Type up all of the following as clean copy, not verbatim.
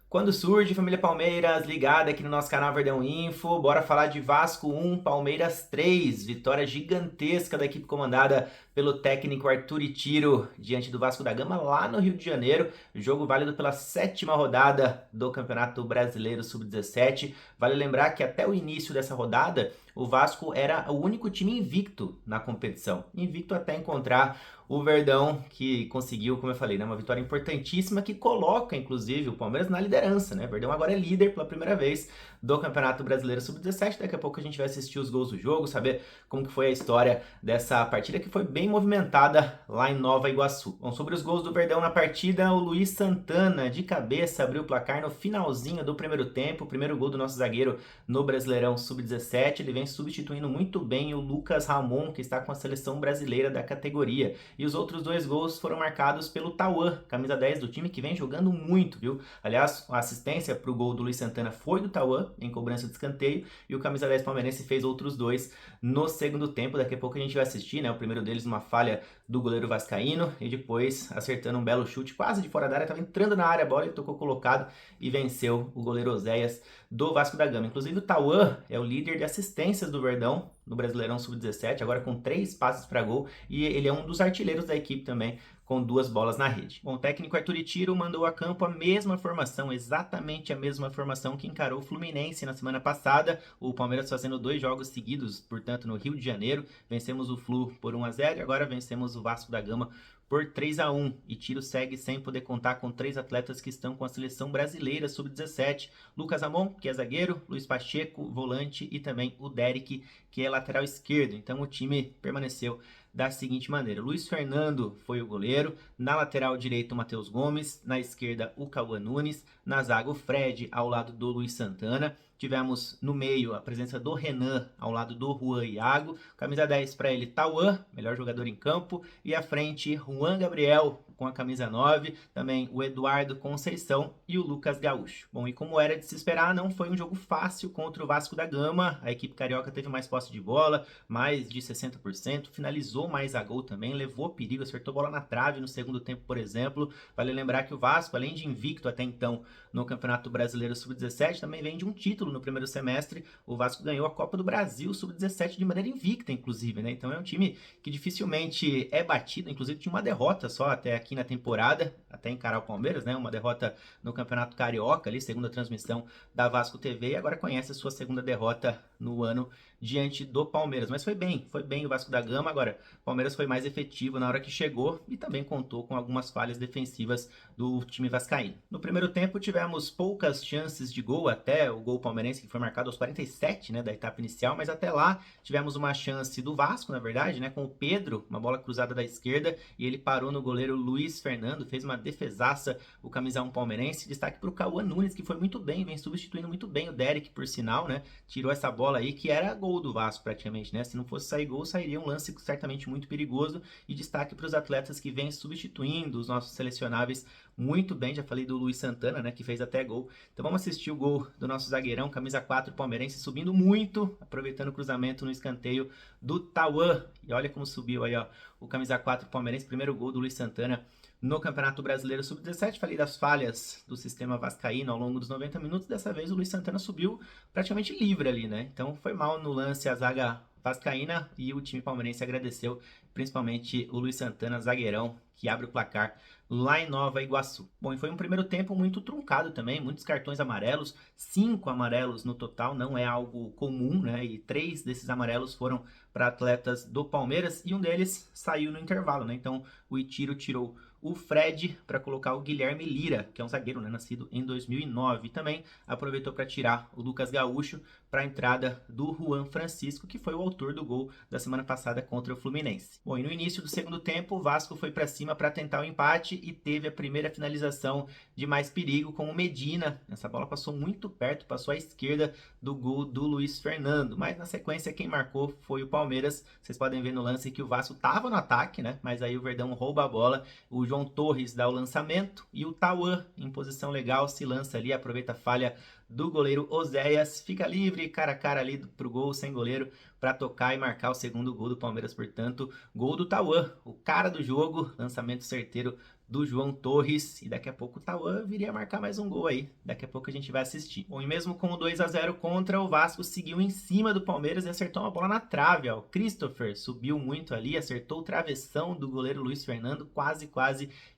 Quando surge, família Palmeiras, ligada aqui no nosso canal Verdão Info, bora falar de Vasco 1, Palmeiras 3, vitória gigantesca da equipe comandada pelo técnico Arthur Tiro diante do Vasco da Gama lá no Rio de Janeiro, jogo válido pela 7ª rodada do Campeonato Brasileiro Sub-17. Vale lembrar que até o início dessa rodada, o Vasco era o único time invicto na competição, invicto até encontrar o Verdão, que conseguiu, como eu falei, né, uma vitória importantíssima que coloca, inclusive, o Palmeiras na liderança, né? O Verdão agora é líder pela primeira vez do Campeonato Brasileiro Sub-17. Daqui a pouco a gente vai assistir os gols do jogo, saber como que foi a história dessa partida que foi bem movimentada lá em Nova Iguaçu. Bom, sobre os gols do Verdão na partida, o Luiz Santana, de cabeça, abriu o placar no finalzinho do primeiro tempo. O primeiro gol do nosso zagueiro no Brasileirão Sub-17. Ele vem substituindo muito bem o Lucas Ramon, que está com a seleção brasileira da categoria. E os outros dois gols foram marcados pelo Tauan, camisa 10 do time, que vem jogando muito, viu? Aliás, a assistência para o gol do Luiz Santana foi do Tauan, em cobrança de escanteio, e o camisa 10 palmeirense fez outros dois no segundo tempo. Daqui a pouco a gente vai assistir, né? O primeiro deles, uma falha do goleiro vascaíno, e depois acertando um belo chute quase de fora da área, estava entrando na área a bola, ele tocou colocado e venceu o goleiro Oséias do Vasco da Gama. Inclusive o Tauan é o líder de assistências do Verdão no Brasileirão Sub-17, agora com 3 passes para gol, e ele é um dos artilheiros da equipe também, com 2 bolas na rede. Bom, o técnico Arthur Tiro mandou a campo a mesma formação, exatamente a mesma formação que encarou o Fluminense na semana passada. O Palmeiras fazendo 2 jogos seguidos, portanto, no Rio de Janeiro. Vencemos o Flu por 1-0 e agora vencemos o Vasco da Gama por 3-1. E Tiro segue sem poder contar com 3 atletas que estão com a seleção brasileira sub-17. Lucas Ramon, que é zagueiro, Luiz Pacheco, volante, e também o Derek, que é lateral esquerdo. Então o time permaneceu da seguinte maneira: Luiz Fernando foi o goleiro, na lateral direita o Matheus Gomes, na esquerda o Cauã Nunes, na zaga o Fred ao lado do Luiz Santana. Tivemos no meio a presença do Renan ao lado do Juan Iago, camisa 10 para ele Tauan, melhor jogador em campo, e à frente Juan Gabriel com a camisa 9, também o Eduardo Conceição e o Lucas Gaúcho. Bom, e como era de se esperar, não foi um jogo fácil contra o Vasco da Gama. A equipe carioca teve mais posse de bola, mais de 60%, finalizou mais a gol também, levou perigo, acertou bola na trave no segundo tempo, por exemplo. Vale lembrar que o Vasco, além de invicto até então no Campeonato Brasileiro Sub-17, também vem de um título no primeiro semestre. O Vasco ganhou a Copa do Brasil Sub-17 de maneira invicta, inclusive, né? Então é um time que dificilmente é batido, inclusive tinha uma derrota só até aqui na temporada, até encarar o Palmeiras, né? Uma derrota no Campeonato Carioca, ali, segunda transmissão da Vasco TV, e agora conhece a sua segunda derrota no ano diante do Palmeiras. Mas foi bem o Vasco da Gama. Agora, o Palmeiras foi mais efetivo na hora que chegou e também contou com algumas falhas defensivas do time vascaíno. No primeiro tempo tivemos poucas chances de gol, até o gol palmeirense que foi marcado aos 47, né, da etapa inicial, mas até lá tivemos uma chance do Vasco, na verdade, né, com o Pedro, uma bola cruzada da esquerda, e ele parou no goleiro Luiz Fernando, fez uma defesaça, o camisa 1 palmeirense. Destaque para o Cauã Nunes, que foi muito bem, vem substituindo muito bem o Derek, por sinal, né, tirou essa bola aí que era gol do Vasco praticamente, né, se não fosse sair gol, sairia um lance certamente muito perigoso. E destaque para os atletas que vêm substituindo os nossos selecionáveis muito bem. Já falei do Luiz Santana, né, que fez até gol. Então vamos assistir o gol do nosso zagueirão, camisa 4 palmeirense, subindo muito, aproveitando o cruzamento no escanteio do Tauan. E olha como subiu aí, ó, o camisa 4 palmeirense, primeiro gol do Luiz Santana no Campeonato Brasileiro Sub-17. Falei das falhas do sistema vascaíno ao longo dos 90 minutos. Dessa vez o Luiz Santana subiu praticamente livre ali, né? Então foi mal no lance a zaga vascaína, e o time palmeirense agradeceu, principalmente o Luiz Santana, zagueirão, que abre o placar lá em Nova Iguaçu. Bom, e foi um primeiro tempo muito truncado também, muitos cartões amarelos, 5 amarelos no total, não é algo comum, né? E 3 desses amarelos foram para atletas do Palmeiras, e um deles saiu no intervalo, né? Então o Itiro tirou o Fred para colocar o Guilherme Lira, que é um zagueiro, né, nascido em 2009. E também aproveitou para tirar o Lucas Gaúcho para a entrada do Juan Francisco, que foi o autor do gol da semana passada contra o Fluminense. Bom, e no início do segundo tempo, o Vasco foi para cima para tentar o empate e teve a primeira finalização de mais perigo com o Medina. Essa bola passou muito perto, passou à esquerda do gol do Luiz Fernando, mas na sequência quem marcou foi o Palmeiras. Vocês podem ver no lance que o Vasco estava no ataque, né? Mas aí o Verdão rouba a bola, o João Torres dá o lançamento e o Tauan, em posição legal, se lança ali, aproveita a falha do goleiro Oséias, fica livre, cara a cara ali pro gol, sem goleiro, para tocar e marcar o segundo gol do Palmeiras. Portanto, gol do Tauan, o cara do jogo, lançamento certeiro do João Torres, e daqui a pouco o Tauan viria a marcar mais um gol aí, daqui a pouco a gente vai assistir. Bom, e mesmo com o 2-0 contra, o Vasco seguiu em cima do Palmeiras e acertou uma bola na trave, ó. O Christopher subiu muito ali, acertou o travessão do goleiro Luiz Fernando, quase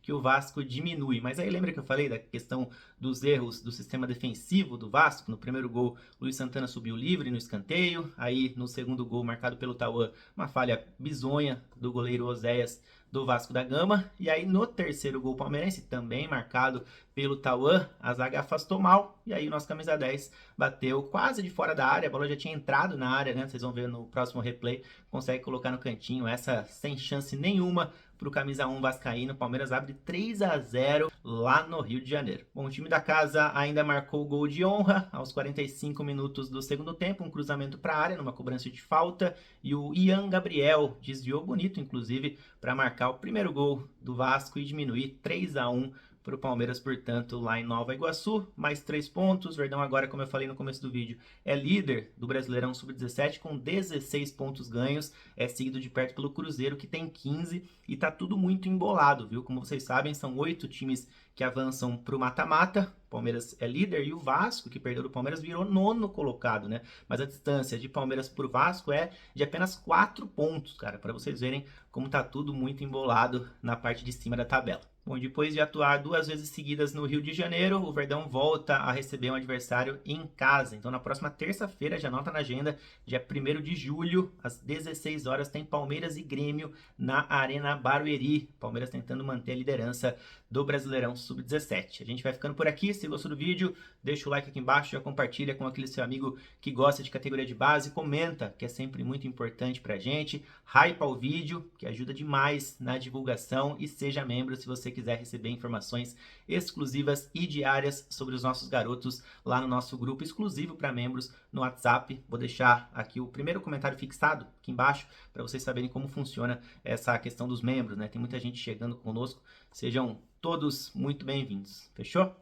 que o Vasco diminui. Mas aí lembra que eu falei da questão dos erros do sistema defensivo do Vasco? No primeiro gol, Luiz Santana subiu livre no escanteio, aí no segundo gol, marcado pelo Tauan, uma falha bizonha do goleiro Oséias do Vasco da Gama, e aí no terceiro gol palmeirense, também marcado pelo Tauan, a zaga afastou mal, e aí o nosso camisa 10 bateu quase de fora da área, a bola já tinha entrado na área, né? Vocês vão ver no próximo replay, consegue colocar no cantinho, essa sem chance nenhuma para o camisa 1 vascaíno. Palmeiras abre 3-0 lá no Rio de Janeiro. Bom, o time da casa ainda marcou o gol de honra aos 45 minutos do segundo tempo, um cruzamento para a área, numa cobrança de falta, e o Ian Gabriel desviou bonito, inclusive, para marcar o primeiro gol do Vasco e diminuir 3-1 para o Palmeiras, portanto, lá em Nova Iguaçu. Mais 3 pontos. O Verdão agora, como eu falei no começo do vídeo, é líder do Brasileirão Sub-17 com 16 pontos ganhos. É seguido de perto pelo Cruzeiro, que tem 15. E tá tudo muito embolado, viu? Como vocês sabem, são 8 times que avançam para o mata-mata. O Palmeiras é líder e o Vasco, que perdeu do Palmeiras, virou 9º colocado, né? Mas a distância de Palmeiras por Vasco é de apenas 4 pontos, cara, para vocês verem como tá tudo muito embolado na parte de cima da tabela. Bom, depois de atuar 2 vezes seguidas no Rio de Janeiro, o Verdão volta a receber um adversário em casa. Então, na próxima terça-feira, já anota na agenda, dia 1º de julho, às 16 horas, tem Palmeiras e Grêmio na Arena Barueri. Palmeiras tentando manter a liderança do Brasileirão Sub-17. A gente vai ficando por aqui. Se gostou do vídeo, deixa o like aqui embaixo, já compartilha com aquele seu amigo que gosta de categoria de base, comenta, que é sempre muito importante pra gente, hypa o vídeo, que ajuda demais na divulgação, e seja membro se você quiser receber informações exclusivas e diárias sobre os nossos garotos lá no nosso grupo exclusivo para membros no WhatsApp. Vou deixar aqui o primeiro comentário fixado aqui embaixo para vocês saberem como funciona essa questão dos membros, né? Tem muita gente chegando conosco, sejam todos muito bem-vindos, fechou?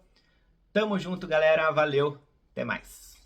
Tamo junto, galera, valeu, até mais!